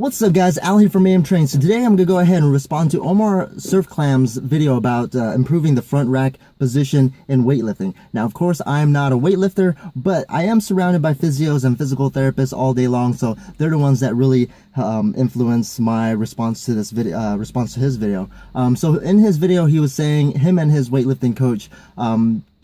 What's up guys, Al here from AM Train. So today I'm going to go ahead and respond to Omar Isuf's video about improving the front rack position in weightlifting. Now of course I'm not a weightlifter, but I am surrounded by physios and physical therapists all day long, so they're the ones that really influence my response to this video, his video. So in his video he was saying, him and his weightlifting coach,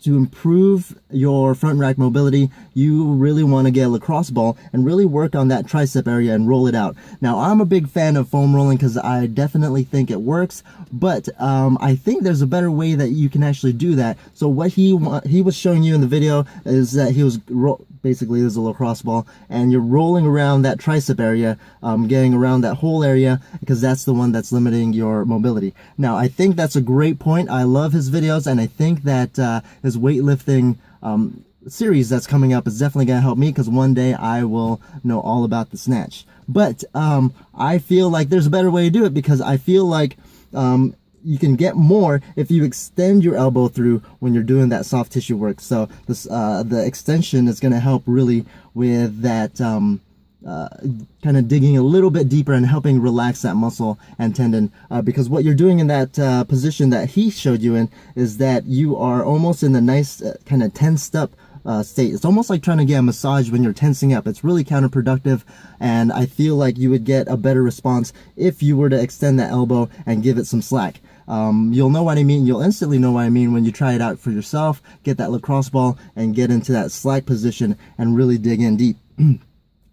to improve your front rack mobility, you really want to get a lacrosse ball and really work on that tricep area and roll it out. Now, I'm a big fan of foam rolling because I definitely think it works, but I think there's a better way that you can actually do that. So what he was showing you in the video is that he was basically there's a lacrosse ball and you're rolling around that tricep area, getting around that whole area, because that's the one that's limiting your mobility. Now, I think that's a great point. I love his videos, and I think that his weightlifting series that's coming up is definitely going to help me, because one day I will know all about the snatch. But I feel like there's a better way to do it, because I feel like you can get more if you extend your elbow through when you're doing that soft tissue work. So this the extension is going to help really with that kind of digging a little bit deeper and helping relax that muscle and tendon, because what you're doing in that position that he showed you in is that you are almost in the nice kind of tensed up state. It's almost like trying to get a massage when you're tensing up. It's really counterproductive, and I feel like you would get a better response if you were to extend that elbow and give it some slack. You'll know what I mean. You'll instantly know what I mean when you try it out for yourself, get that lacrosse ball and get into that slack position and really dig in deep.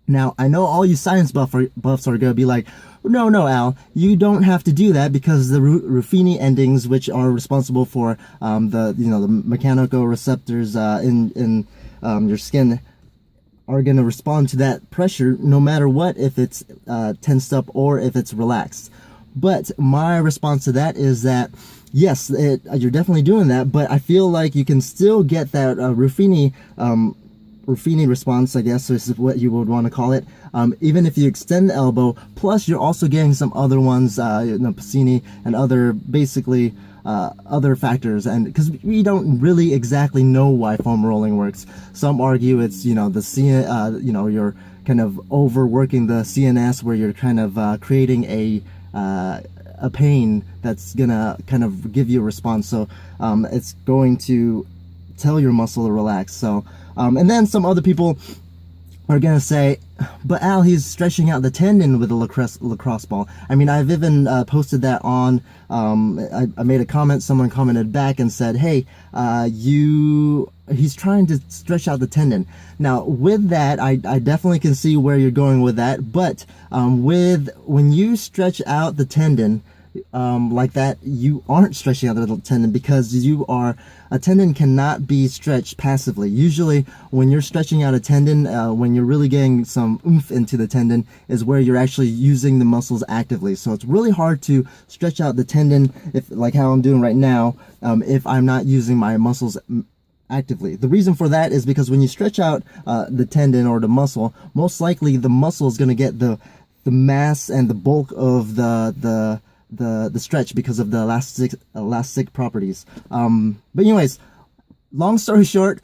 Now, I know all you science buffs are going to be like, no, Al, you don't have to do that, because the Ruffini endings, which are responsible for the mechanical receptors in your skin, are going to respond to that pressure no matter what, if it's tensed up or if it's relaxed. But my response to that is that, yes, you're definitely doing that, but I feel like you can still get that Ruffini response, I guess is what you would want to call it, even if you extend the elbow. Plus you're also getting some other ones, Pacini and other, basically other factors, and because we don't really exactly know why foam rolling works. Some argue it's you're kind of overworking the CNS, where you're kind of creating a pain that's gonna kind of give you a response, so it's going to tell your muscle to relax. So and then some other people are gonna say, but Al, he's stretching out the tendon with a lacrosse ball. I mean, I've even posted that on, I made a comment, someone commented back and said, hey, he's trying to stretch out the tendon. Now with that, I definitely can see where you're going with that, but when you stretch out the tendon like that, you aren't stretching out the tendon, because a tendon cannot be stretched passively. Usually when you're stretching out a tendon, when you're really getting some oomph into the tendon, is where you're actually using the muscles actively. So it's really hard to stretch out the tendon, if like how I'm doing right now, if I'm not using my muscles actively. The reason for that is because when you stretch out the tendon or the muscle, most likely the muscle is going to get the mass and the bulk of the stretch, because of the elastic properties. But anyways, long story short,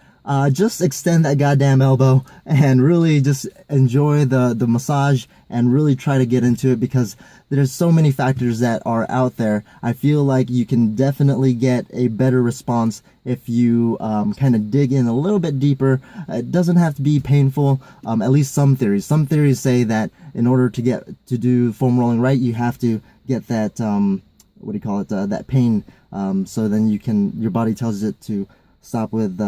just extend that goddamn elbow and really just enjoy the massage and really try to get into it, because there's so many factors that are out there. I feel like you can definitely get a better response if you kind of dig in a little bit deeper. It doesn't have to be painful. At least some theories say that in order to do foam rolling right, you have to get that that pain, so then your body tells it to stop with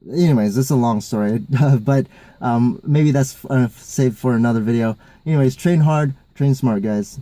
anyways, this is a long story, but maybe that's saved for another video. Anyways, train hard, train smart, guys.